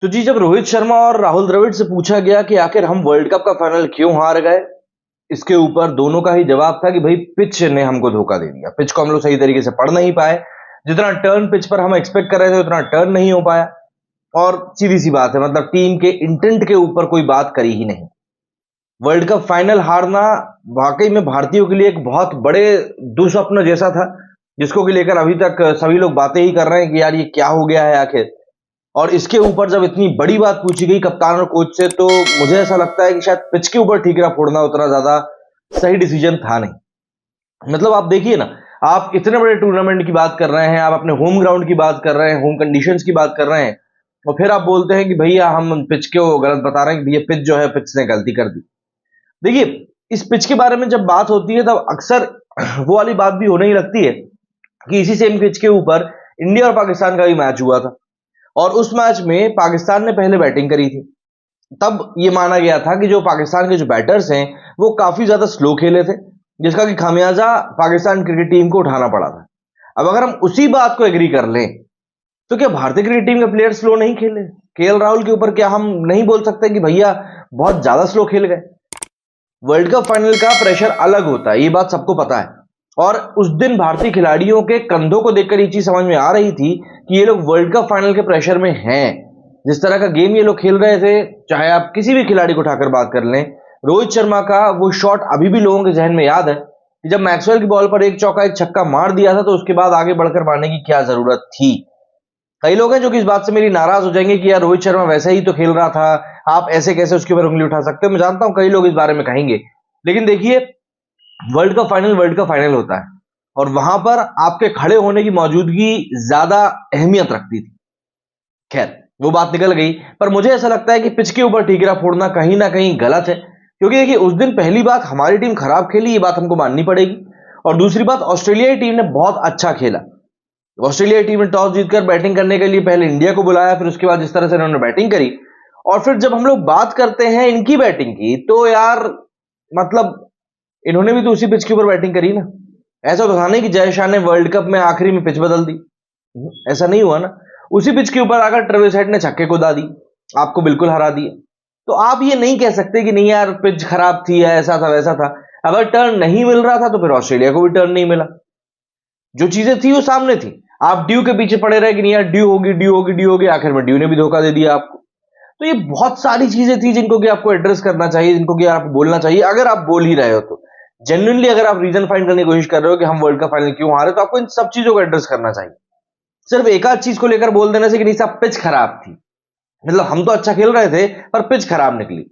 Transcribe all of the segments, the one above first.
तो जी, जब रोहित शर्मा और राहुल द्रविड़ से पूछा गया कि आखिर हम वर्ल्ड कप का फाइनल क्यों हार गए, इसके ऊपर दोनों का ही जवाब था कि भाई पिच ने हमको धोखा दे दिया। पिच को हम लोग सही तरीके से पढ़ नहीं पाए। जितना टर्न पिच पर हम एक्सपेक्ट कर रहे थे उतना टर्न नहीं हो पाया। और सीधी सी बात है, मतलब टीम के इंटेंट के ऊपर कोई बात करी ही नहीं। वर्ल्ड कप फाइनल हारना वाकई में भारतीयों के लिए एक बहुत बड़े दुस्वप्न जैसा था, जिसको कि लेकर अभी तक सभी लोग बातें ही कर रहे हैं कि यार ये क्या हो गया है आखिर। और इसके ऊपर जब इतनी बड़ी बात पूछी गई कप्तान और कोच से, तो मुझे ऐसा लगता है कि शायद पिच के ऊपर ठीकरा फोड़ना उतना ज्यादा सही डिसीजन था नहीं। मतलब आप देखिए ना, आप इतने बड़े टूर्नामेंट की बात कर रहे हैं, आप अपने होम ग्राउंड की बात कर रहे हैं, होम कंडीशंस की बात कर रहे हैं, और फिर आप बोलते हैं कि भैया हम पिच को गलत बता रहे हैं कि भैया पिच जो है, पिच ने गलती कर दी। देखिए, इस पिच के बारे में जब बात होती है तब अक्सर वो वाली बात भी होने ही लगती है कि इसी सेम पिच के ऊपर इंडिया और पाकिस्तान का भी मैच हुआ था, और उस मैच में पाकिस्तान ने पहले बैटिंग करी थी। तब ये माना गया था कि जो पाकिस्तान के जो बैटर्स हैं वो काफी ज्यादा स्लो खेले थे, जिसका कि खामियाजा पाकिस्तान क्रिकेट टीम को उठाना पड़ा था। अब अगर हम उसी बात को एग्री कर लें, तो क्या भारतीय क्रिकेट टीम के प्लेयर स्लो नहीं खेले? केएल राहुल के ऊपर क्या हम नहीं बोल सकते कि भैया बहुत ज्यादा स्लो खेल गए? वर्ल्ड कप फाइनल का प्रेशर अलग होता है, ये बात सबको पता है। और उस दिन भारतीय खिलाड़ियों के कंधों को देखकर ये चीज समझ में आ रही थी कि ये लोग वर्ल्ड कप फाइनल के प्रेशर में हैं। जिस तरह का गेम ये लोग खेल रहे थे, चाहे आप किसी भी खिलाड़ी को उठाकर बात कर लें, रोहित शर्मा का वो शॉट अभी भी लोगों के जहन में याद है कि जब मैक्सवेल की बॉल पर एक चौका एक छक्का मार दिया था, तो उसके बाद आगे बढ़कर मारने की क्या जरूरत थी। कई लोग हैं जो कि इस बात से मेरी नाराज हो जाएंगे कि यार रोहित शर्मा वैसे ही तो खेल रहा था, आप ऐसे कैसे उसके ऊपर उंगली उठा सकते हो। मैं जानता हूं कई लोग इस बारे में कहेंगे, लेकिन देखिए, वर्ल्ड कप फाइनल होता है, और वहां पर आपके खड़े होने की मौजूदगी ज्यादा अहमियत रखती थी। खैर, वो बात निकल गई, पर मुझे ऐसा लगता है कि पिच के ऊपर ठीकरा फोड़ना कहीं ना कहीं गलत है। क्योंकि देखिए, उस दिन पहली बात हमारी टीम खराब खेली, ये बात हमको माननी पड़ेगी। और दूसरी बात, ऑस्ट्रेलियाई टीम ने बहुत अच्छा खेला। ऑस्ट्रेलिया टीम ने टॉस जीतकर बैटिंग करने के लिए पहले इंडिया को बुलाया, फिर उसके बाद जिस तरह से उन्होंने बैटिंग करी, और फिर जब हम लोग बात करते हैं इनकी बैटिंग की, तो यार मतलब इन्होंने भी तो उसी पिच के ऊपर बैटिंग करी ना। ऐसा तो था नहीं कि जय शाह ने वर्ल्ड कप में आखिरी में पिच बदल दी। ऐसा नहीं हुआ ना। उसी पिच के ऊपर आकर ट्रेविस हेड ने छक्के को दा दी, आपको बिल्कुल हरा दिया। तो आप ये नहीं कह सकते कि नहीं यार पिच खराब थी या ऐसा था वैसा था। अगर टर्न नहीं मिल रहा था तो फिर ऑस्ट्रेलिया को भी टर्न नहीं मिला। जो चीजें थी वो सामने थी। आप ड्यू के पीछे पड़े रहे कि नहीं यार ड्यू होगी ड्यू होगी ड्यू होगी, आखिर में ड्यू ने भी धोखा दे दिया आपको। तो ये बहुत सारी चीजें थी जिनको कि आपको एड्रेस करना चाहिए, जिनको कि आप बोलना चाहिए। अगर आप बोल ही रहे हो तो जेन्युइनली, अगर आप रीजन फाइंड करने की कोशिश कर रहे हो कि हम वर्ल्ड कप फाइनल क्यों हारे, तो आपको इन सब चीजों को एड्रेस करना चाहिए। सिर्फ एक आध चीज को लेकर बोल देने से कि नहीं साहब पिच खराब थी, मतलब हम तो अच्छा खेल रहे थे पर पिच खराब निकली,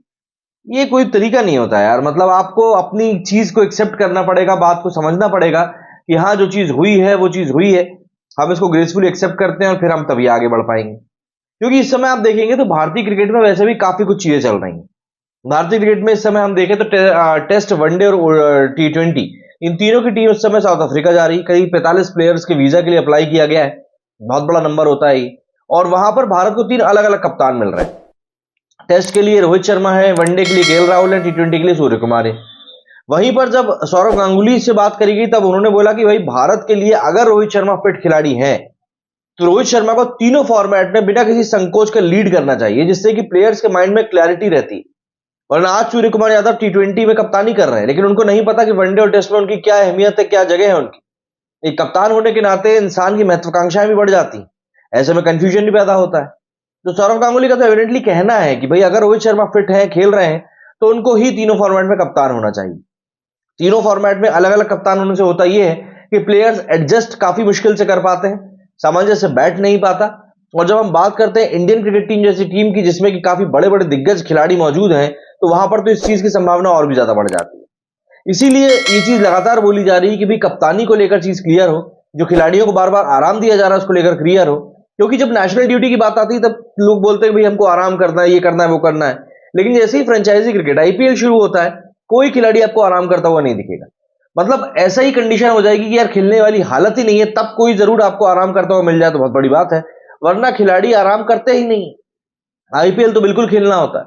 ये कोई तरीका नहीं होता यार। मतलब आपको अपनी चीज को एक्सेप्ट करना पड़ेगा, बात को समझना पड़ेगा कि हाँ जो चीज हुई है वो चीज हुई है, हम इसको ग्रेसफुली एक्सेप्ट करते हैं और फिर हम तभी आगे बढ़ पाएंगे। क्योंकि इस समय आप देखेंगे तो भारतीय क्रिकेट में वैसे भी काफी कुछ चीजें चल रही हैं। भारतीय क्रिकेट में इस समय हम देखें तो टेस्ट, वनडे और T20, इन तीनों की टीम इस समय साउथ अफ्रीका जा रही। करीब 45 प्लेयर्स के वीजा के लिए अप्लाई किया गया है, बहुत बड़ा नंबर होता है ये। और वहां पर भारत को 3 अलग अलग कप्तान मिल रहे हैं। टेस्ट के लिए रोहित शर्मा है, वनडे के लिए केएल राहुल है, T20 के लिए सूर्य कुमार है। वहीं पर जब सौरव गांगुली से बात करी गई तब उन्होंने बोला कि भाई भारत के लिए अगर रोहित शर्मा फिट खिलाड़ी हैं, तो रोहित शर्मा को तीनों फॉर्मेट में बिना किसी संकोच के लीड करना चाहिए, जिससे कि प्लेयर्स के माइंड में क्लैरिटी रहती। वरना आज सूर्य कुमार यादव T20 में कप्तानी कर रहे हैं, लेकिन उनको नहीं पता कि वनडे और टेस्ट में उनकी क्या अहमियत है, क्या जगह है उनकी। एक कप्तान होने के नाते इंसान की महत्वाकांक्षाएं भी बढ़ जाती हैं, ऐसे में कंफ्यूजन भी पैदा होता है। तो सौरव गांगुली का तो एविडेंटली कहना है कि भाई अगर रोहित शर्मा फिट है, खेल रहे हैं, तो उनको ही तीनों फॉर्मेट में कप्तान होना चाहिए। तीनों फॉर्मेट में अलग अलग कप्तान होने से होता यह है कि प्लेयर्स एडजस्ट काफी मुश्किल से कर पाते हैं, सामंजस्य बैठ नहीं पाता। और जब हम बात करते हैं इंडियन क्रिकेट टीम जैसी टीम की, जिसमें कि काफी बड़े बड़े दिग्गज खिलाड़ी मौजूद हैं, तो वहां पर तो इस चीज की संभावना और भी ज्यादा बढ़ जाती है। इसीलिए ये चीज लगातार बोली जा रही है कि भाई कप्तानी को लेकर चीज क्लियर हो, जो खिलाड़ियों को बार बार आराम दिया जा रहा है उसको लेकर क्लियर हो। क्योंकि जब नेशनल ड्यूटी की बात आती है तब लोग बोलते हैं भाई हमको आराम करना है, ये करना है, वो करना है। लेकिन जैसे ही फ्रेंचाइजी क्रिकेट IPL शुरू होता है, कोई खिलाड़ी आपको आराम करता हुआ नहीं दिखेगा। मतलब ऐसा ही कंडीशन हो जाएगी कि यार खेलने वाली हालत ही नहीं है, तब कोई जरूर आपको आराम करता हुआ मिल जाए तो बहुत बड़ी बात है, वरना खिलाड़ी आराम करते ही नहीं। IPL तो बिल्कुल खेलना होता है।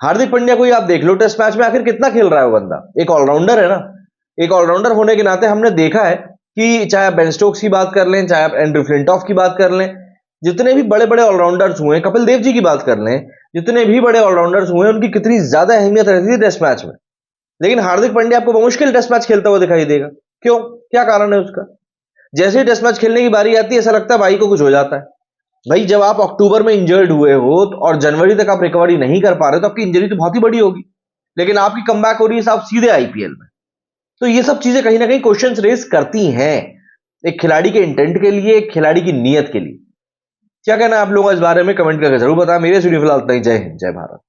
हार्दिक पांड्या को ही आप देख लो, टेस्ट मैच में आखिर कितना खेल रहा है वो बंदा, एक ऑलराउंडर है ना। एक ऑलराउंडर होने के नाते हमने देखा है कि चाहे आप बेन स्टोक्स की बात कर लें, चाहे आप एंड्रू फ्लिंटॉफ की बात कर लें, जितने भी बड़े बड़े ऑलराउंडर्स हुए, कपिल देव जी की बात कर लें, जितने भी बड़े ऑलराउंडर्स हुए उनकी कितनी ज्यादा अहमियत रहती थी टेस्ट मैच में। लेकिन हार्दिक पांड्या आपको मुश्किल टेस्ट मैच खेलता हुआ दिखाई देगा। क्यों? क्या कारण है उसका? जैसे ही टेस्ट मैच खेलने की बारी आती है ऐसा लगता है भाई को कुछ हो जाता है। भाई जब आप अक्टूबर में इंजर्ड हुए हो और जनवरी तक आप रिकवरी नहीं कर पा रहे तो आपकी इंजरी तो बहुत ही बड़ी होगी, लेकिन आपकी कमबैक हो रही है साहब सीधे आईपीएल में। तो ये सब चीजें कहीं ना कहीं क्वेश्चंस रेज करती हैं एक खिलाड़ी के इंटेंट के लिए, एक खिलाड़ी की नीयत के लिए। क्या कहना है आप लोगों का इस बारे में? कमेंट करके जरूर बताएं। मेरे स्टूडियो फिलहाल इतना ही। जय हिंद, जय भारत।